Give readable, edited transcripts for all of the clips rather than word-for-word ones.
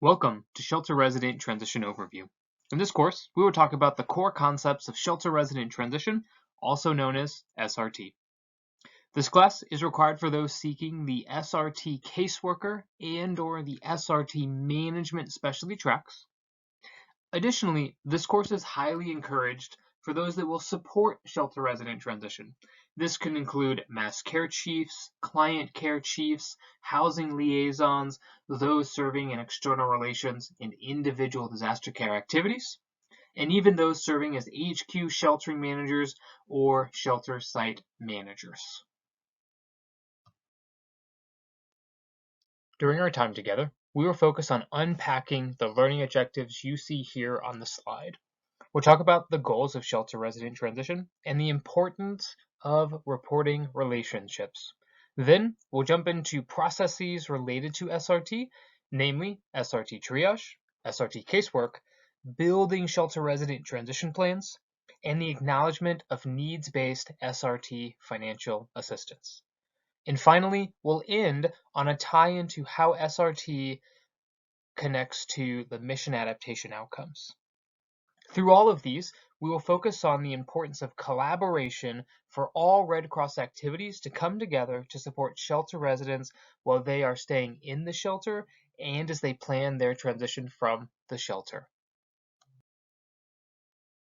Welcome to Shelter Resident Transition Overview. In this course, we will talk about the core concepts of Shelter Resident Transition, also known as SRT. This class is required for those seeking the SRT caseworker and/or the SRT management specialty tracks. Additionally, this course is highly encouraged for those that will support shelter resident transition. This can include mass care chiefs, client care chiefs, housing liaisons, those serving in external relations and individual disaster care activities, and even those serving as HQ sheltering managers or shelter site managers. During our time together, we will focus on unpacking the learning objectives you see here on the slide. We'll talk about the goals of shelter resident transition and the importance of reporting relationships. Then we'll jump into processes related to SRT, namely SRT triage, SRT casework, building shelter resident transition plans, and the acknowledgement of needs-based SRT financial assistance. And finally, we'll end on a tie-in to how SRT connects to the mission adaptation outcomes. Through all of these, we will focus on the importance of collaboration for all Red Cross activities to come together to support shelter residents while they are staying in the shelter and as they plan their transition from the shelter.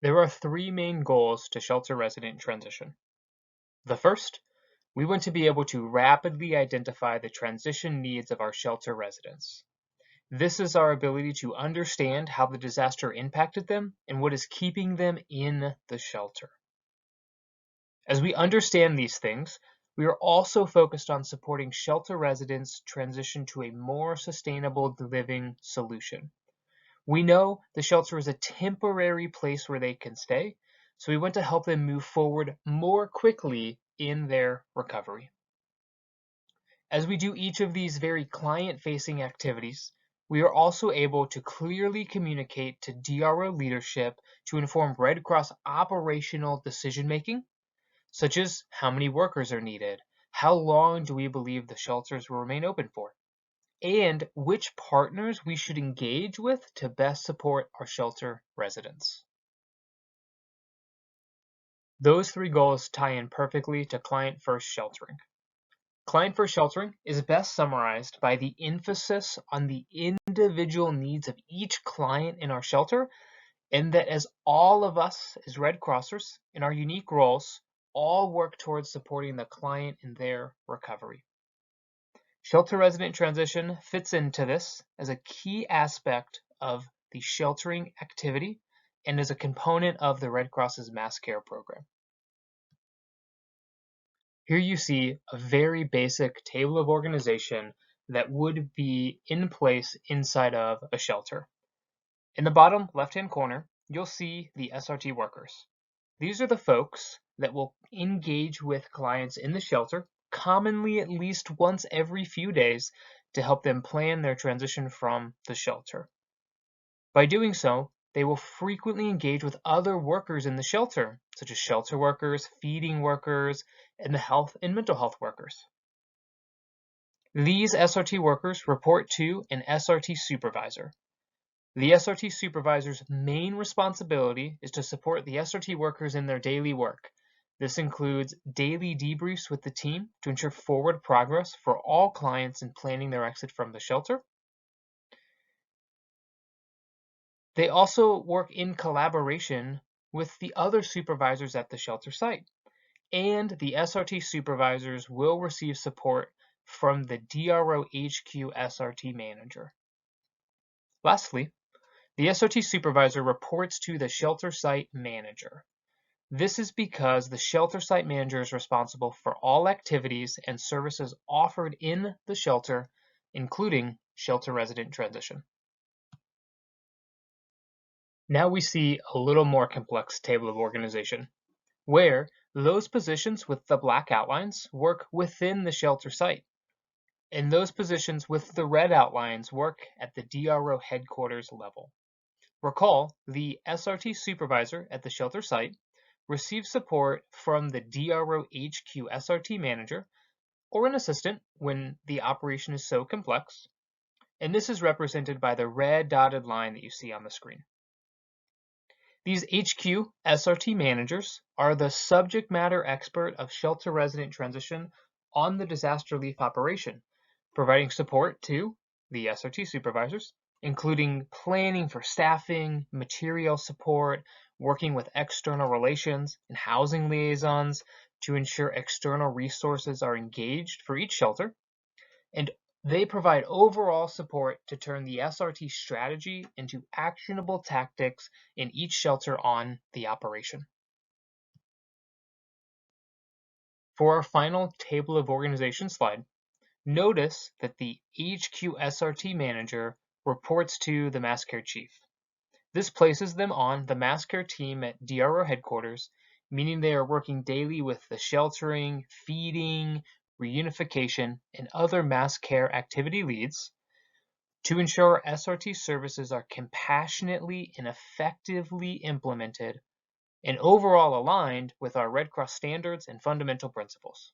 There are three main goals to shelter resident transition. The first, we want to be able to rapidly identify the transition needs of our shelter residents. This is our ability to understand how the disaster impacted them and what is keeping them in the shelter. As we understand these things, we are also focused on supporting shelter residents transition to a more sustainable living solution. We know the shelter is a temporary place where they can stay, so we want to help them move forward more quickly in their recovery. As we do each of these very client-facing activities, we are also able to clearly communicate to DRO leadership to inform Red Cross operational decision-making, such as how many workers are needed, how long do we believe the shelters will remain open for, and which partners we should engage with to best support our shelter residents. Those three goals tie in perfectly to client-first sheltering. Client-first sheltering is best summarized by the emphasis on the individual needs of each client in our shelter, and that as all of us as Red Crossers in our unique roles all work towards supporting the client in their recovery. Shelter resident transition fits into this as a key aspect of the sheltering activity and as a component of the Red Cross's mass care program. Here you see a very basic table of organization that would be in place inside of a shelter. In the bottom left-hand corner, you'll see the SRT workers. These are the folks that will engage with clients in the shelter, commonly at least once every few days, to help them plan their transition from the shelter. By doing so, they will frequently engage with other workers in the shelter, such as shelter workers, feeding workers, and the health and mental health workers. These SRT workers report to an SRT supervisor. The SRT supervisor's main responsibility is to support the SRT workers in their daily work. This includes daily debriefs with the team to ensure forward progress for all clients in planning their exit from the shelter. They also work in collaboration with the other supervisors at the shelter site, and the SRT supervisors will receive support from the DRO HQ SRT manager. Lastly, the SRT supervisor reports to the shelter site manager. This is because the shelter site manager is responsible for all activities and services offered in the shelter, including shelter resident transition. Now we see a little more complex table of organization, where those positions with the black outlines work within the shelter site, and those positions with the red outlines work at the DRO headquarters level. Recall, the SRT supervisor at the shelter site receives support from the DRO HQ SRT manager or an assistant when the operation is so complex. and this is represented by the red dotted line that you see on the screen. These HQ SRT managers are the subject matter expert of shelter resident transition on the disaster relief operation, providing support to the SRT supervisors, including planning for staffing, material support, working with external relations and housing liaisons to ensure external resources are engaged for each shelter, and they provide overall support to turn the SRT strategy into actionable tactics in each shelter on the operation. For our final table of organization slide, notice that the HQ SRT manager reports to the mass care chief. This places them on the mass care team at DRO headquarters, meaning they are working daily with the sheltering, feeding, reunification, and other mass care activity leads to ensure SRT services are compassionately and effectively implemented and overall aligned with our Red Cross standards and fundamental principles.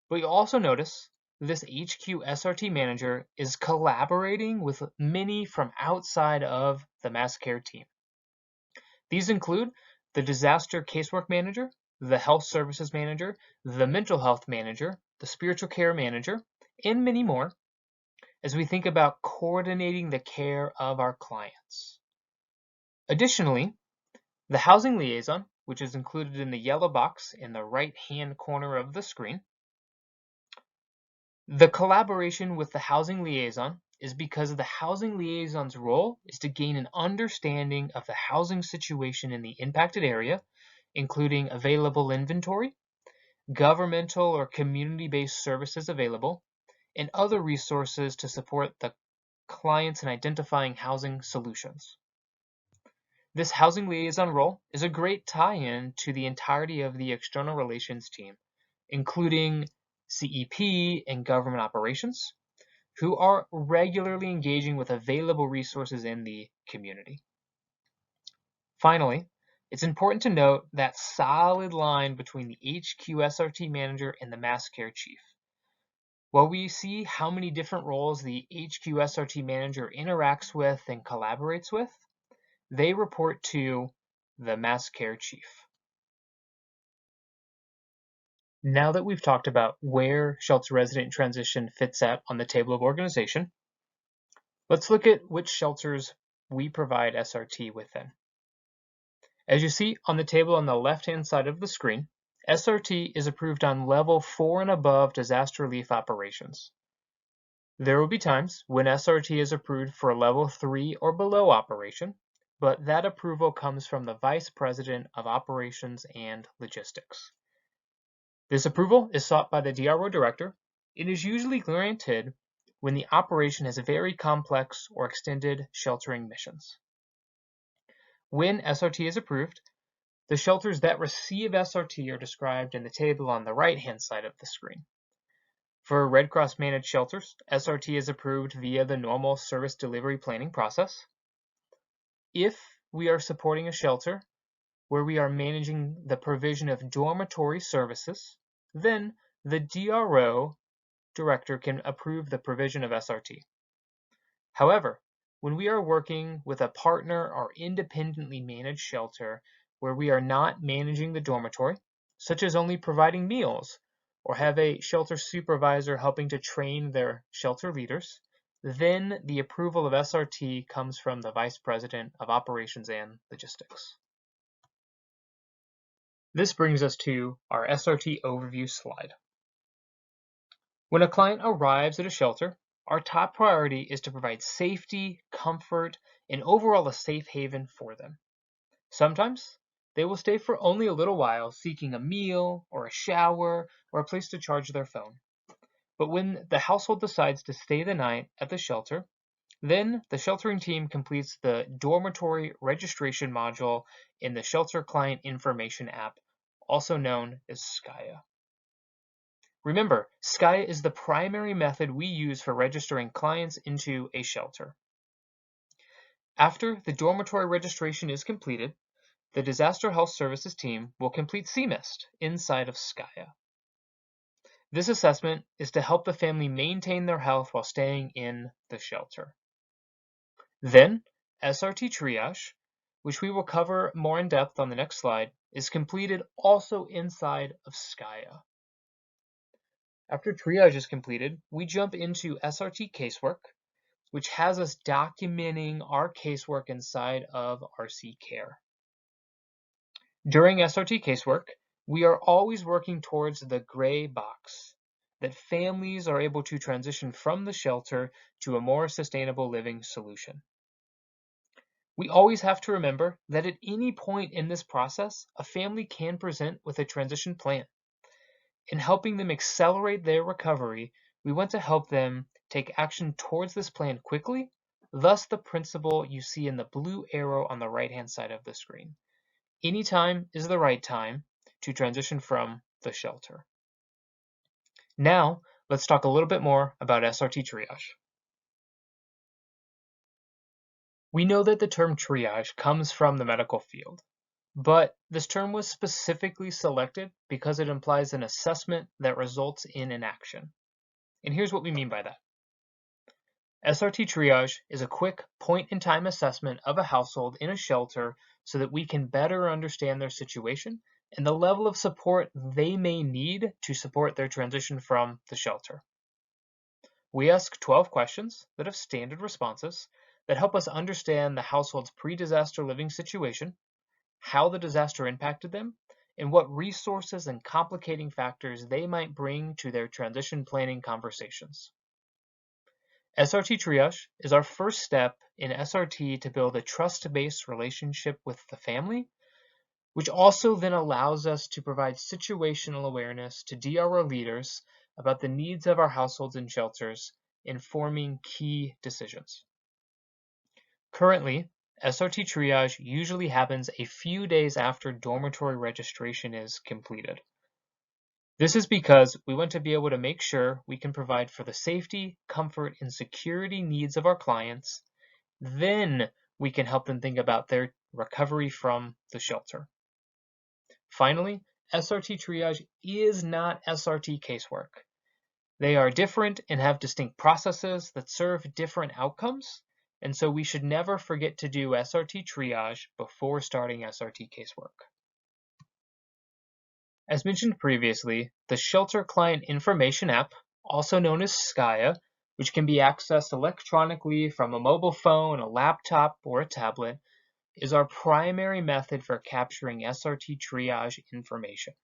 But you'll also notice this HQ SRT manager is collaborating with many from outside of the mass care team. These include the disaster casework manager, the health services manager, the mental health manager, the spiritual care manager, and many more as we think about coordinating the care of our clients. Additionally, the housing liaison, which is included in the yellow box in the right-hand corner of the screen, the collaboration with the housing liaison is because the housing liaison's role is to gain an understanding of the housing situation in the impacted area, including available inventory, governmental or community-based services available, and other resources to support the clients in identifying housing solutions. This housing liaison role is a great tie-in to the entirety of the external relations team, including CEP and government operations, who are regularly engaging with available resources in the community. Finally, it's important to note that solid line between the HQ SRT manager and the mass care chief. While we see how many different roles the HQ SRT manager interacts with and collaborates with, they report to the mass care chief. Now that we've talked about where shelter resident transition fits at on the table of organization, let's look at which shelters we provide SRT within. As you see on the table on the left-hand side of the screen, SRT is approved on level 4 and above disaster relief operations. There will be times when SRT is approved for a level 3 or below operation, but that approval comes from the Vice President of Operations and Logistics. This approval is sought by the DRO Director. It is usually granted when the operation has very complex or extended sheltering missions. When SRT is approved, the shelters that receive SRT are described in the table on the right-hand side of the screen. For Red Cross managed shelters, SRT is approved via the normal service delivery planning process. If we are supporting a shelter where we are managing the provision of dormitory services, then the DRO Director can approve the provision of SRT. However, when we are working with a partner or independently managed shelter where we are not managing the dormitory, such as only providing meals or have a shelter supervisor helping to train their shelter leaders, then the approval of SRT comes from the Vice President of Operations and Logistics. This brings us to our SRT overview slide. When a client arrives at a shelter, our top priority is to provide safety, comfort, and overall a safe haven for them. Sometimes they will stay for only a little while seeking a meal or a shower or a place to charge their phone. But when the household decides to stay the night at the shelter, then the sheltering team completes the dormitory registration module in the Shelter Client Information app, also known as SCIA. Remember, SCIA is the primary method we use for registering clients into a shelter. After the dormitory registration is completed, the Disaster Health Services team will complete CMIST inside of SCIA. This assessment is to help the family maintain their health while staying in the shelter. Then, SRT triage, which we will cover more in depth on the next slide, is completed also inside of Skya. After triage is completed, we jump into SRT casework, which has us documenting our casework inside of RC Care. During SRT casework, we are always working towards the gray box, that families are able to transition from the shelter to a more sustainable living solution. We always have to remember that at any point in this process, a family can present with a transition plan. In helping them accelerate their recovery, we want to help them take action towards this plan quickly, thus the principle you see in the blue arrow on the right-hand side of the screen. Any time is the right time to transition from the shelter. Now, let's talk a little bit more about SRT triage. We know that the term triage comes from the medical field, but this term was specifically selected because it implies an assessment that results in an action. And here's what we mean by that. SRT triage is a quick point-in-time assessment of a household in a shelter so that we can better understand their situation and the level of support they may need to support their transition from the shelter. We ask 12 questions that have standard responses that help us understand the household's pre-disaster living situation, how the disaster impacted them, and what resources and complicating factors they might bring to their transition planning conversations. SRT triage is our first step in SRT to build a trust-based relationship with the family, which also then allows us to provide situational awareness to DRO leaders about the needs of our households and shelters in forming key decisions. Currently, SRT triage usually happens a few days after dormitory registration is completed. This is because we want to be able to make sure we can provide for the safety, comfort, and security needs of our clients. Then we can help them think about their recovery from the shelter. Finally, SRT triage is not SRT casework. They are different and have distinct processes that serve different outcomes, and so we should never forget to do SRT triage before starting SRT casework. As mentioned previously, the Shelter Client Information app, also known as Skya, which can be accessed electronically from a mobile phone, a laptop, or a tablet, is our primary method for capturing SRT triage information.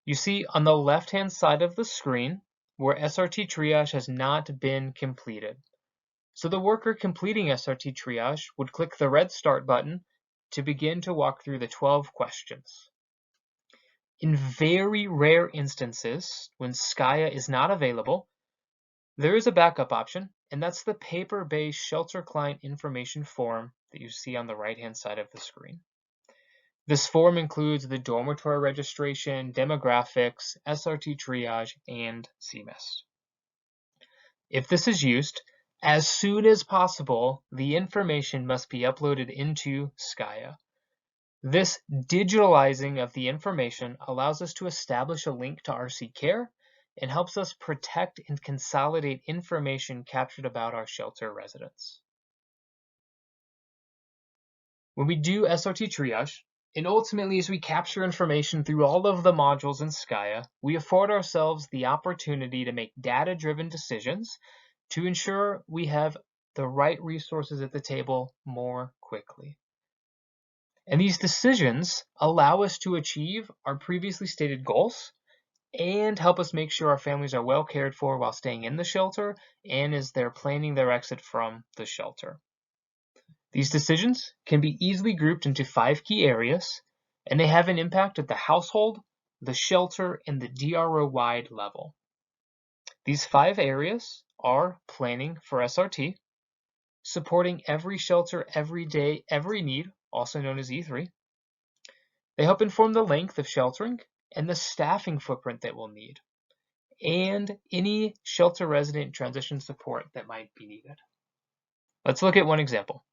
You see on the left-hand side of the screen where SRT triage has not been completed. So the worker completing SRT triage would click the red Start button to begin to walk through the 12 questions. In very rare instances, when Skya is not available, there is a backup option, and that's the paper-based Shelter Client Information form that you see on the right-hand side of the screen. This form includes the dormitory registration, demographics, SRT triage, and CMIS. If this is used, as soon as possible, the information must be uploaded into Skya. This digitalizing of the information allows us to establish a link to RC Care and helps us protect and consolidate information captured about our shelter residents. When we do SRT triage, and ultimately as we capture information through all of the modules in Skya, we afford ourselves the opportunity to make data-driven decisions to ensure we have the right resources at the table more quickly. And these decisions allow us to achieve our previously stated goals and help us make sure our families are well cared for while staying in the shelter and as they're planning their exit from the shelter. These decisions can be easily grouped into 5 key areas, and they have an impact at the household, the shelter, and the DRO-wide level. These 5 areas are planning for SRT, supporting every shelter, every day, every need, also known as E3. They help inform the length of sheltering and the staffing footprint that we'll need, and any shelter resident transition support that might be needed. Let's look at one example.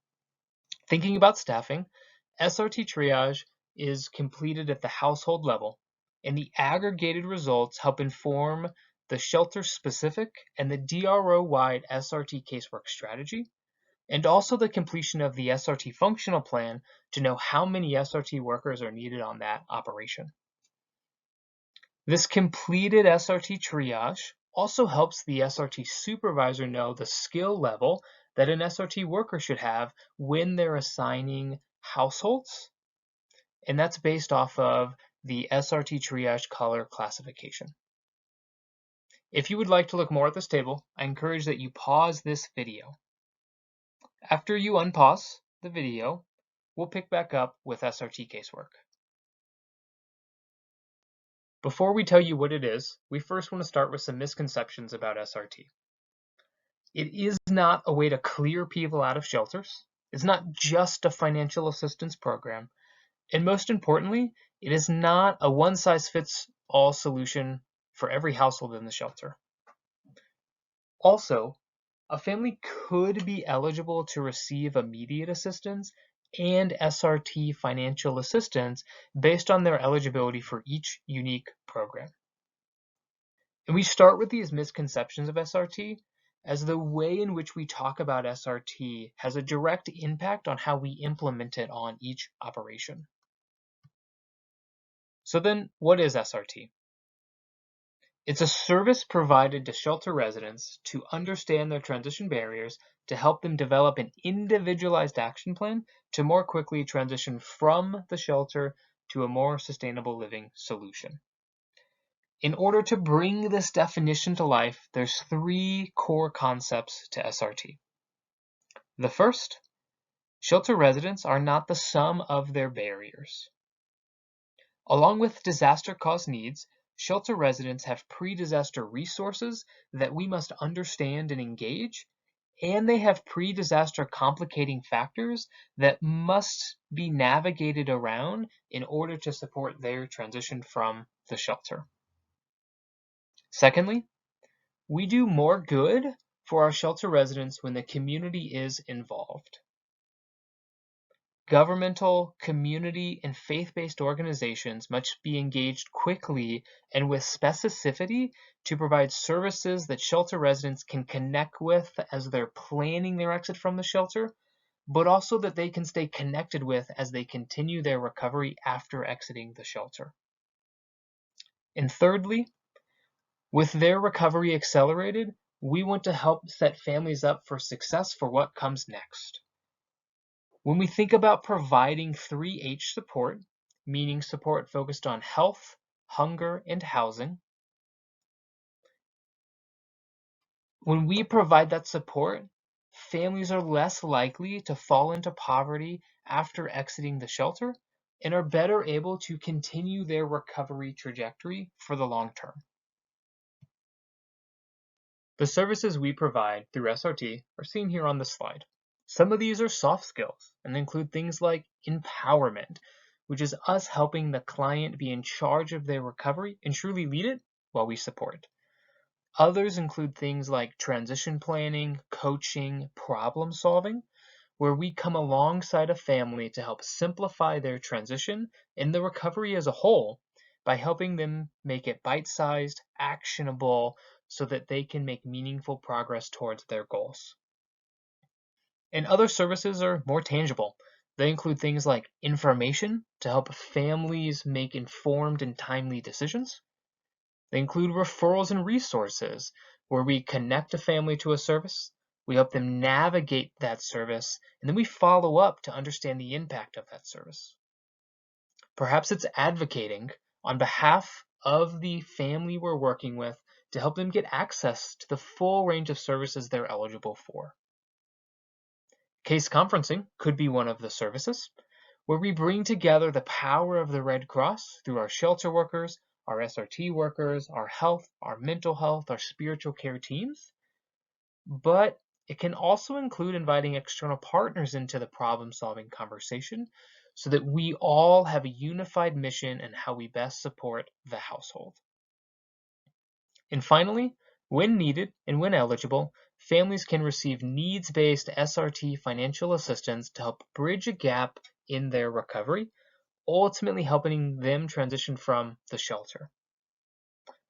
Thinking about staffing, SRT triage is completed at the household level, and the aggregated results help inform the shelter-specific and the DRO-wide SRT casework strategy, and also the completion of the SRT functional plan to know how many SRT workers are needed on that operation. This completed SRT triage also helps the SRT supervisor know the skill level that an SRT worker should have when they're assigning households, and that's based off of the SRT triage color classification. If you would like to look more at this table, I encourage that you pause this video. After you unpause the video, we'll pick back up with SRT casework. Before we tell you what it is, we first want to start with some misconceptions about SRT. It is not a way to clear people out of shelters. It's not just a financial assistance program. And most importantly, it is not a one-size-fits-all solution for every household in the shelter. Also, a family could be eligible to receive immediate assistance and SRT financial assistance based on their eligibility for each unique program. And we start with these misconceptions of SRT as the way in which we talk about SRT has a direct impact on how we implement it on each operation. So then, what is SRT? It's a service provided to shelter residents to understand their transition barriers to help them develop an individualized action plan to more quickly transition from the shelter to a more sustainable living solution. In order to bring this definition to life, there's 3 core concepts to SRT. The first, shelter residents are not the sum of their barriers. Along with disaster-caused needs, shelter residents have pre-disaster resources that we must understand and engage, and they have pre-disaster complicating factors that must be navigated around in order to support their transition from the shelter. Secondly, we do more good for our shelter residents when the community is involved. Governmental, community, and faith-based organizations must be engaged quickly and with specificity to provide services that shelter residents can connect with as they're planning their exit from the shelter, but also that they can stay connected with as they continue their recovery after exiting the shelter. And thirdly, with their recovery accelerated, we want to help set families up for success for what comes next. When we think about providing 3H support, meaning support focused on health, hunger, and housing, when we provide that support, families are less likely to fall into poverty after exiting the shelter and are better able to continue their recovery trajectory for the long term. The services we provide through SRT are seen here on this slide. Some of these are soft skills and include things like empowerment, which is us helping the client be in charge of their recovery and truly lead it while we support. Others include things like transition planning, coaching, problem solving, where we come alongside a family to help simplify their transition and the recovery as a whole by helping them make it bite-sized, actionable, so that they can make meaningful progress towards their goals. And other services are more tangible. They include things like information to help families make informed and timely decisions. They include referrals and resources, where we connect a family to a service, we help them navigate that service, and then we follow up to understand the impact of that service. Perhaps it's advocating on behalf of the family we're working with to help them get access to the full range of services they're eligible for. Case conferencing could be one of the services, where we bring together the power of the Red Cross through our shelter workers, our SRT workers, our health, our mental health, our spiritual care teams. But it can also include inviting external partners into the problem-solving conversation so that we all have a unified mission in how we best support the household. And finally, when needed and when eligible, families can receive needs-based SRT financial assistance to help bridge a gap in their recovery, ultimately helping them transition from the shelter.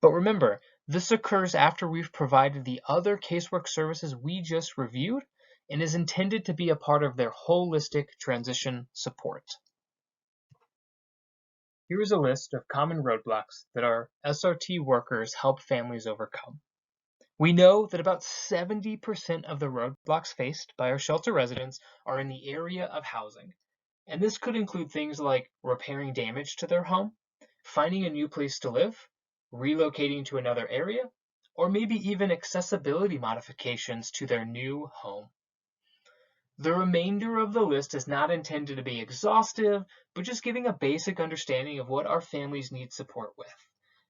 But remember, this occurs after we've provided the other casework services we just reviewed and is intended to be a part of their holistic transition support. Here is a list of common roadblocks that our SRT workers help families overcome. We know that about 70% of the roadblocks faced by our shelter residents are in the area of housing. And this could include things like repairing damage to their home, finding a new place to live, relocating to another area, or maybe even accessibility modifications to their new home. The remainder of the list is not intended to be exhaustive, but just giving a basic understanding of what our families need support with.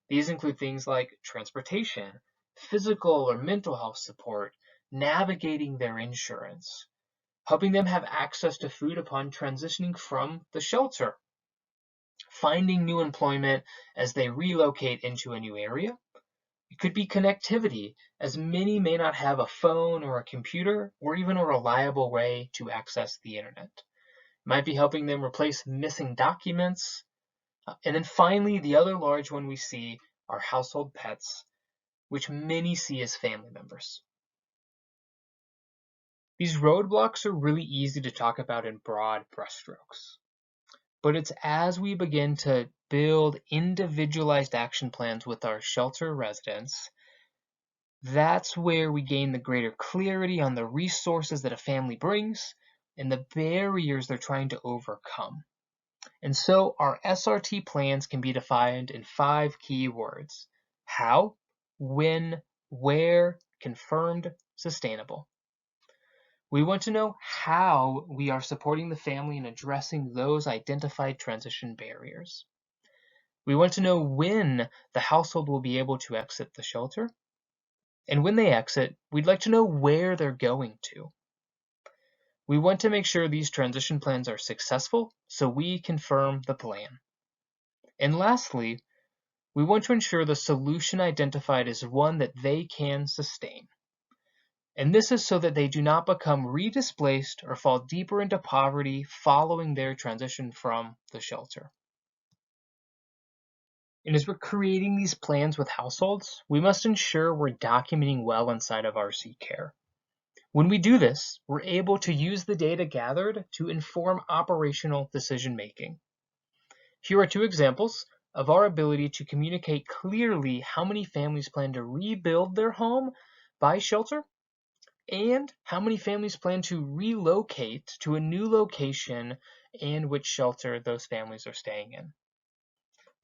These include things like transportation, physical or mental health support, navigating their insurance, helping them have access to food upon transitioning from the shelter, finding new employment as they relocate into a new area. It could be connectivity, as many may not have a phone or a computer or even a reliable way to access the internet. It might be helping them replace missing documents. And then finally, the other large one we see are household pets, which many see as family members. These roadblocks are really easy to talk about in broad brushstrokes. But it's as we begin to build individualized action plans with our shelter residents, that's where we gain the greater clarity on the resources that a family brings and the barriers they're trying to overcome. And so our SRT plans can be defined in 5 key words: how, when, where, confirmed, sustainable. We want to know how we are supporting the family in addressing those identified transition barriers. We want to know when the household will be able to exit the shelter. And when they exit, we'd like to know where they're going to. We want to make sure these transition plans are successful, so we confirm the plan. And lastly, we want to ensure the solution identified is one that they can sustain. And this is so that they do not become redisplaced or fall deeper into poverty following their transition from the shelter. And as we're creating these plans with households, we must ensure we're documenting well inside of RC Care. When we do this, we're able to use the data gathered to inform operational decision making. Here are 2 examples of our ability to communicate clearly how many families plan to rebuild their home by shelter and how many families plan to relocate to a new location and which shelter those families are staying in.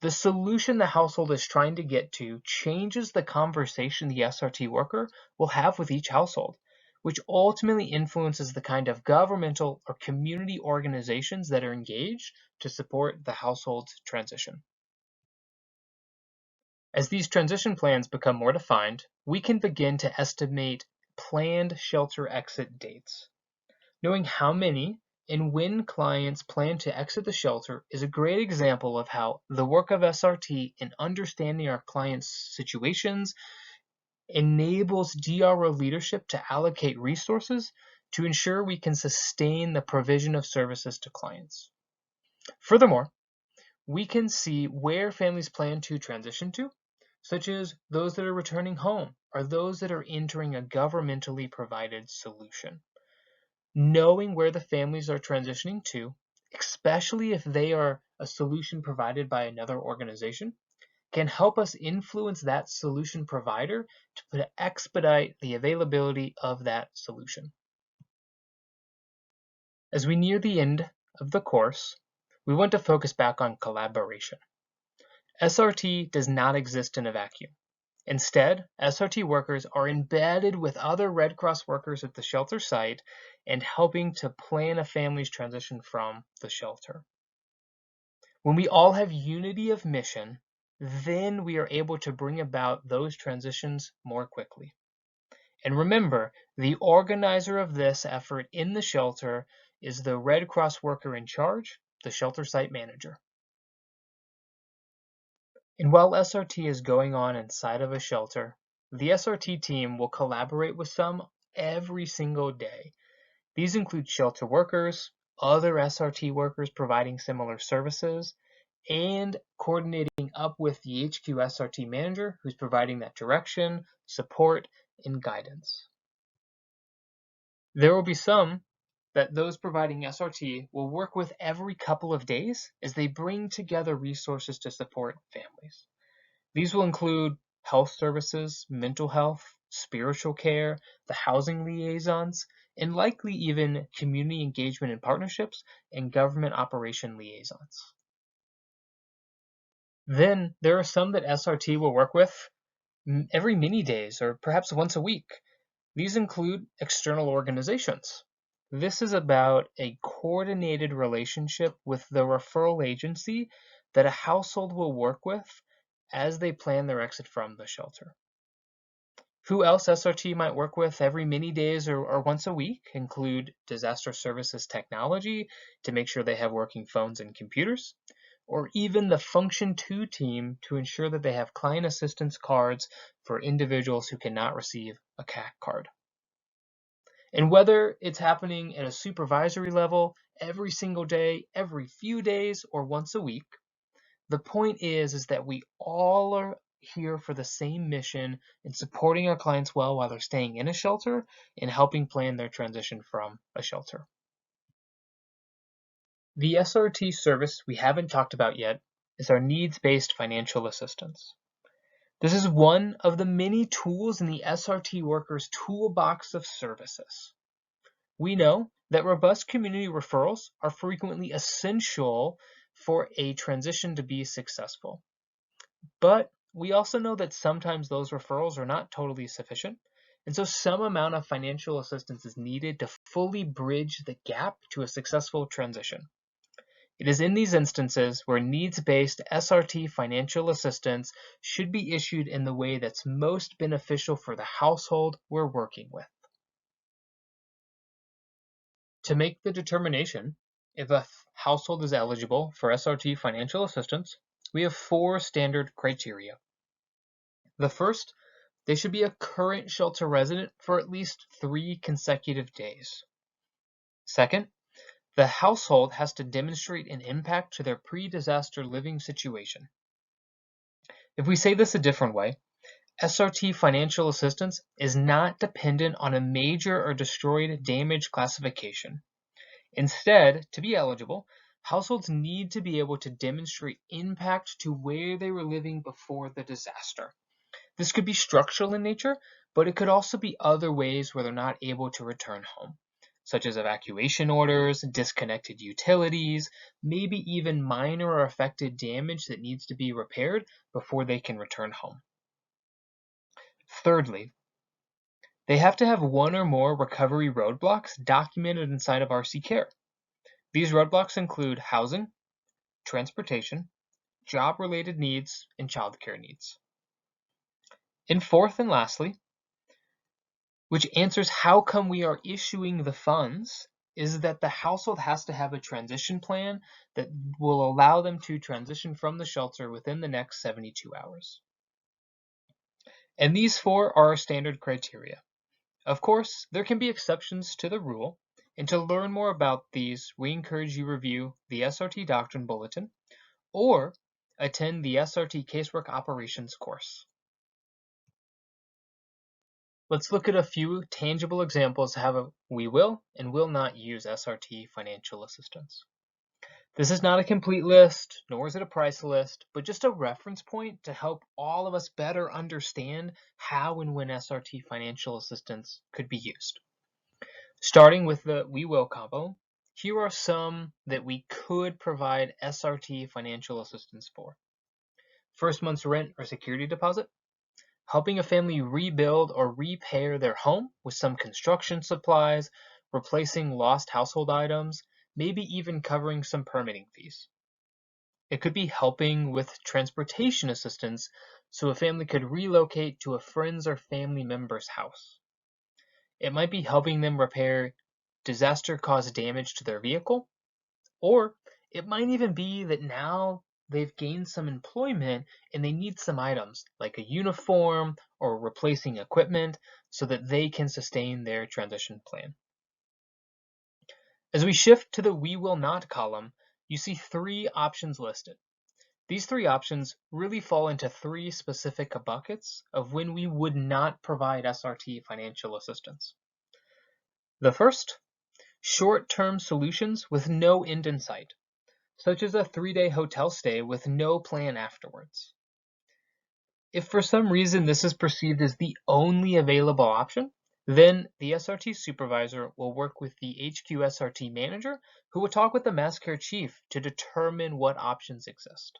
The solution the household is trying to get to changes the conversation the SRT worker will have with each household, which ultimately influences the kind of governmental or community organizations that are engaged to support the household's transition. As these transition plans become more defined, we can begin to estimate planned shelter exit dates. Knowing how many and when clients plan to exit the shelter is a great example of how the work of SRT in understanding our clients' situations enables DRO leadership to allocate resources to ensure we can sustain the provision of services to clients. Furthermore, we can see where families plan to transition to, such as those that are returning home or those that are entering a governmentally provided solution. Knowing where the families are transitioning to, especially if they are a solution provided by another organization, can help us influence that solution provider to expedite the availability of that solution. As we near the end of the course, we want to focus back on collaboration. SRT does not exist in a vacuum. Instead, SRT workers are embedded with other Red Cross workers at the shelter site and helping to plan a family's transition from the shelter. When we all have unity of mission, then we are able to bring about those transitions more quickly. And remember, the organizer of this effort in the shelter is the Red Cross worker in charge, the shelter site manager. And while SRT is going on inside of a shelter, the SRT team will collaborate with some every single day. These include shelter workers, other SRT workers providing similar services, and coordinating up with the HQ SRT manager who's providing that direction, support, and guidance. There will be some that those providing SRT will work with every couple of days as they bring together resources to support families. These will include health services, mental health, spiritual care, the housing liaisons, and likely even community engagement and partnerships and government operation liaisons. Then there are some that SRT will work with every many days or perhaps once a week. These include external organizations. This is about a coordinated relationship with the referral agency that a household will work with as they plan their exit from the shelter. Who else SRT might work with every many days or once a week include disaster services technology to make sure they have working phones and computers, or even the Function 2 team to ensure that they have client assistance cards for individuals who cannot receive a CAC card. And whether it's happening at a supervisory level every single day, every few days, or once a week, the point is that we all are here for the same mission in supporting our clients well while they're staying in a shelter and helping plan their transition from a shelter. The SRT service we haven't talked about yet is our needs-based financial assistance. This is one of the many tools in the SRT worker's toolbox of services. We know that robust community referrals are frequently essential for a transition to be successful. But we also know that sometimes those referrals are not totally sufficient, and so some amount of financial assistance is needed to fully bridge the gap to a successful transition. It is in these instances where needs-based SRT financial assistance should be issued in the way that's most beneficial for the household we're working with. To make the determination if a household is eligible for SRT financial assistance, we have 4 standard criteria. The first, they should be a current shelter resident for at least 3 consecutive days. Second, the household has to demonstrate an impact to their pre-disaster living situation. If we say this a different way, SRT financial assistance is not dependent on a major or destroyed damage classification. Instead, to be eligible, households need to be able to demonstrate impact to where they were living before the disaster. This could be structural in nature, but it could also be other ways where they're not able to return home, such as evacuation orders, disconnected utilities, maybe even minor or affected damage that needs to be repaired before they can return home. Thirdly, they have to have 1 or more recovery roadblocks documented inside of RC Care. These roadblocks include housing, transportation, job-related needs, and childcare needs. And fourth and lastly, which answers how come we are issuing the funds, is that the household has to have a transition plan that will allow them to transition from the shelter within the next 72 hours. And these 4 are our standard criteria. Of course, there can be exceptions to the rule, and to learn more about these, we encourage you review the SRT Doctrine Bulletin or attend the SRT Casework Operations course. Let's look at a few tangible examples of how we will and will not use SRT financial assistance. This is not a complete list, nor is it a price list, but just a reference point to help all of us better understand how and when SRT financial assistance could be used. Starting with the we will combo, here are some that we could provide SRT financial assistance for. First month's rent or security deposit, helping a family rebuild or repair their home with some construction supplies, replacing lost household items, maybe even covering some permitting fees. It could be helping with transportation assistance so a family could relocate to a friend's or family member's house. It might be helping them repair disaster-caused damage to their vehicle, or it might even be that now they've gained some employment and they need some items like a uniform or replacing equipment so that they can sustain their transition plan. As we shift to the we will not column, you see 3 options listed. These 3 options really fall into 3 specific buckets of when we would not provide SRT financial assistance. The first, short-term solutions with no end in sight, such as a 3-day hotel stay with no plan afterwards. If for some reason this is perceived as the only available option, then the SRT supervisor will work with the HQ SRT manager, who will talk with the mass care chief to determine what options exist.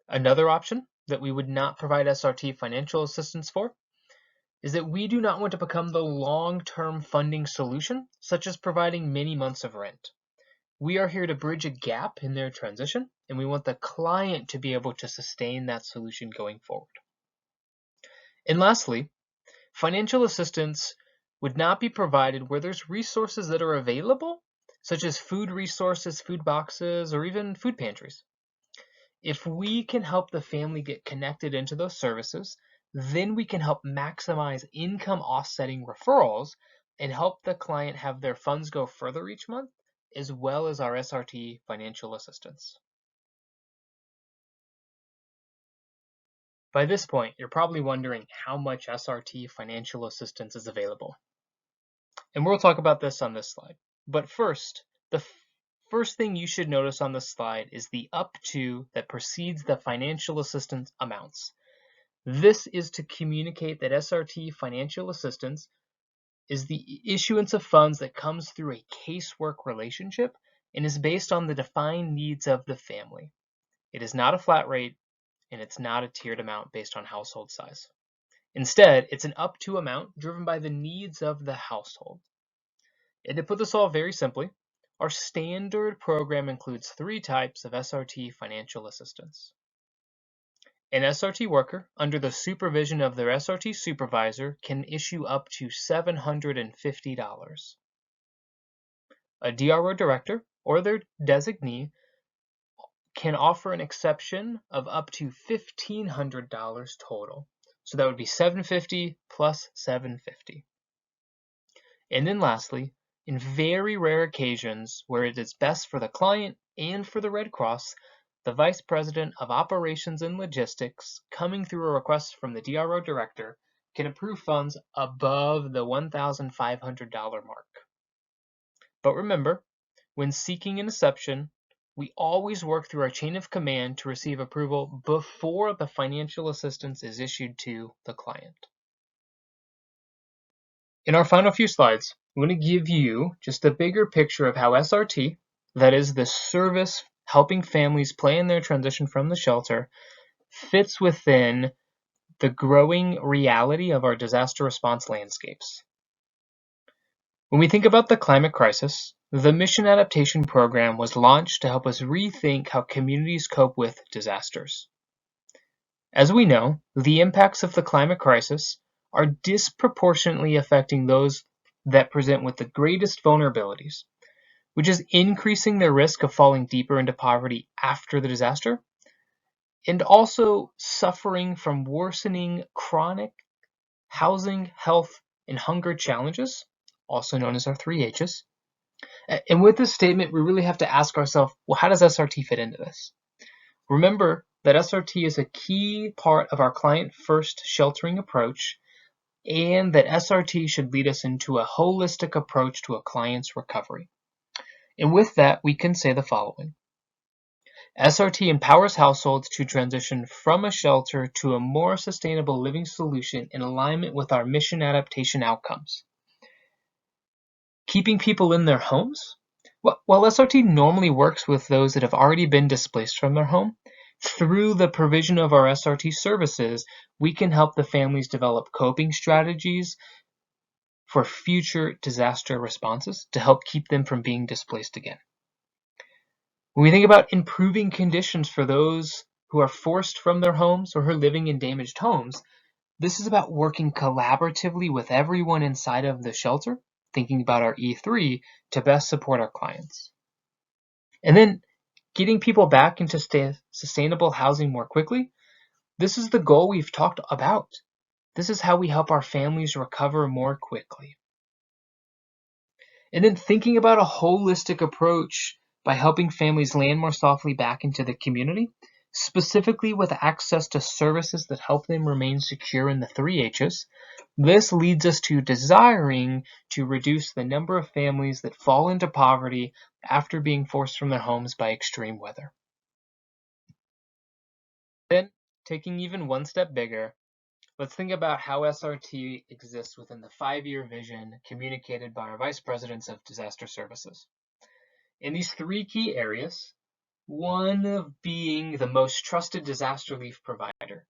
Another option that we would not provide SRT financial assistance for is that we do not want to become the long-term funding solution, such as providing many months of rent. We are here to bridge a gap in their transition, and we want the client to be able to sustain that solution going forward. And lastly, financial assistance would not be provided where there's resources that are available, such as food resources, food boxes, or even food pantries. If we can help the family get connected into those services, then we can help maximize income offsetting referrals and help the client have their funds go further each month, as well as our SRT financial assistance. By this point, you're probably wondering how much SRT financial assistance is available. And we'll talk about this on this slide. But first, the first thing you should notice on this slide is the up to that precedes the financial assistance amounts. This is to communicate that SRT financial assistance is the issuance of funds that comes through a casework relationship and is based on the defined needs of the family. It is not a flat rate, and it's not a tiered amount based on household size. Instead, it's an up to amount driven by the needs of the household. And to put this all very simply, our standard program includes 3 types of SRT financial assistance. An SRT worker, under the supervision of their SRT supervisor, can issue up to $750. A DRO director or their designee can offer an exception of up to $1,500 total. So that would be $750 plus $750. And then lastly, in very rare occasions where it is best for the client and for the Red Cross, the Vice President of Operations and Logistics, coming through a request from the DRO Director, can approve funds above the $1,500 mark. But remember, when seeking an exception, we always work through our chain of command to receive approval before the financial assistance is issued to the client. In our final few slides, I'm going to give you just a bigger picture of how SRT, that is the service helping families plan their transition from the shelter, fits within the growing reality of our disaster response landscapes. When we think about the climate crisis, the Mission Adaptation Program was launched to help us rethink how communities cope with disasters. As we know, the impacts of the climate crisis are disproportionately affecting those that present with the greatest vulnerabilities, which is increasing their risk of falling deeper into poverty after the disaster, and also suffering from worsening chronic housing, health, and hunger challenges, also known as our 3 H's. And with this statement, we really have to ask ourselves, well, how does SRT fit into this? Remember that SRT is a key part of our client-first sheltering approach, and that SRT should lead us into a holistic approach to a client's recovery. And with that, we can say the following. SRT empowers households to transition from a shelter to a more sustainable living solution in alignment with our mission adaptation outcomes. Keeping people in their homes? While SRT normally works with those that have already been displaced from their home, through the provision of our SRT services, we can help the families develop coping strategies for future disaster responses to help keep them from being displaced again. When we think about improving conditions for those who are forced from their homes or who are living in damaged homes, this is about working collaboratively with everyone inside of the shelter, thinking about our E3, to best support our clients. And then getting people back into sustainable housing more quickly, this is the goal we've talked about. This is how we help our families recover more quickly. And then thinking about a holistic approach by helping families land more softly back into the community, specifically with access to services that help them remain secure in the 3H's. This leads us to desiring to reduce the number of families that fall into poverty after being forced from their homes by extreme weather. Then, taking even one step bigger, let's think about how SRT exists within the 5-year vision communicated by our Vice Presidents of Disaster Services. In these 3 key areas, one of being the most trusted disaster relief provider.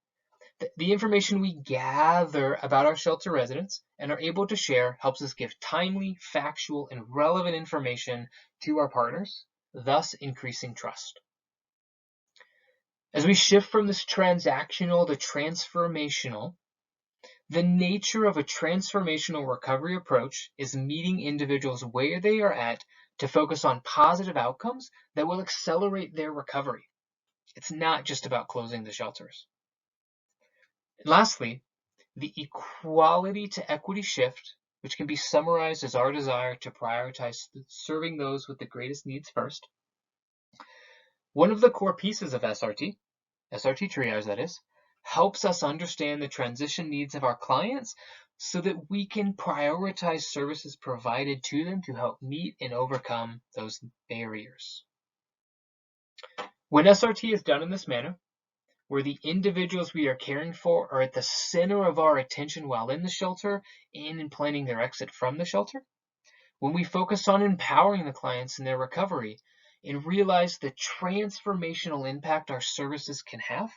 The information we gather about our shelter residents and are able to share helps us give timely, factual, and relevant information to our partners, thus increasing trust. As we shift from this transactional to transformational, the nature of a transformational recovery approach is meeting individuals where they are at to focus on positive outcomes that will accelerate their recovery. It's not just about closing the shelters. And lastly, the equality to equity shift, which can be summarized as our desire to prioritize serving those with the greatest needs first. One of the core pieces of SRT triage that is, helps us understand the transition needs of our clients so that we can prioritize services provided to them to help meet and overcome those barriers. When SRT is done in this manner, where the individuals we are caring for are at the center of our attention while in the shelter and in planning their exit from the shelter, when we focus on empowering the clients in their recovery and realize the transformational impact our services can have,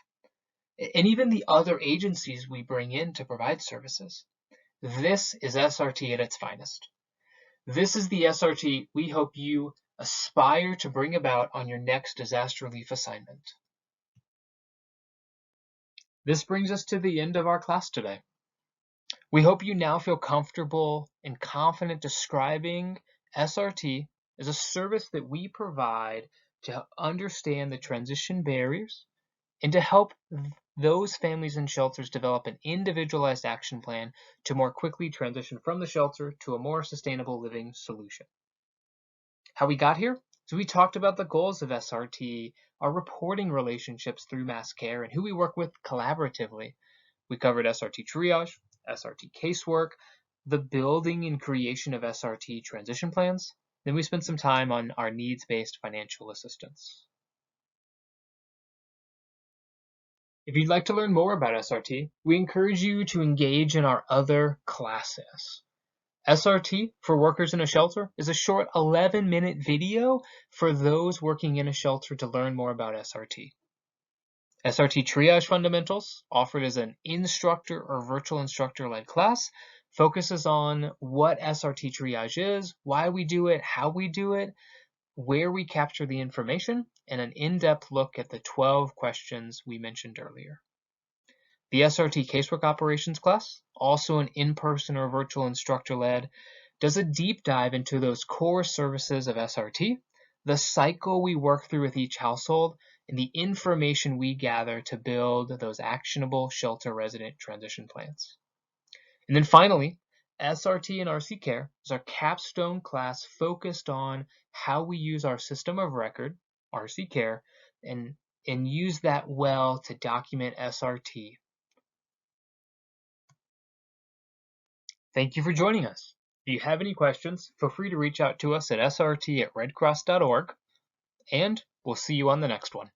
and even the other agencies we bring in to provide services. This is SRT at its finest. This is the SRT we hope you aspire to bring about on your next disaster relief assignment. This brings us to the end of our class today. We hope you now feel comfortable and confident describing SRT as a service that we provide to understand the transition barriers and to help those families in shelters develop an individualized action plan to more quickly transition from the shelter to a more sustainable living solution. How we got here? So we talked about the goals of SRT, our reporting relationships through MassCare, and who we work with collaboratively. We covered SRT triage, SRT casework, the building and creation of SRT transition plans. Then we spent some time on our needs-based financial assistance. If you'd like to learn more about SRT, we encourage you to engage in our other classes. SRT for Workers in a Shelter is a short 11-minute video for those working in a shelter to learn more about SRT. SRT Triage Fundamentals, offered as an instructor or virtual instructor-led class, focuses on what SRT Triage is, why we do it, how we do it, where we capture the information, and an in-depth look at the 12 questions we mentioned earlier. The SRT Casework Operations class, also an in-person or virtual instructor-led, does a deep dive into those core services of SRT, the cycle we work through with each household, and the information we gather to build those actionable shelter resident transition plans. And then finally, SRT and RC Care is our capstone class focused on how we use our system of record, RC Care, and use that well to document SRT. Thank you for joining us. If you have any questions, feel free to reach out to us at srt@redcross.org, and we'll see you on the next one.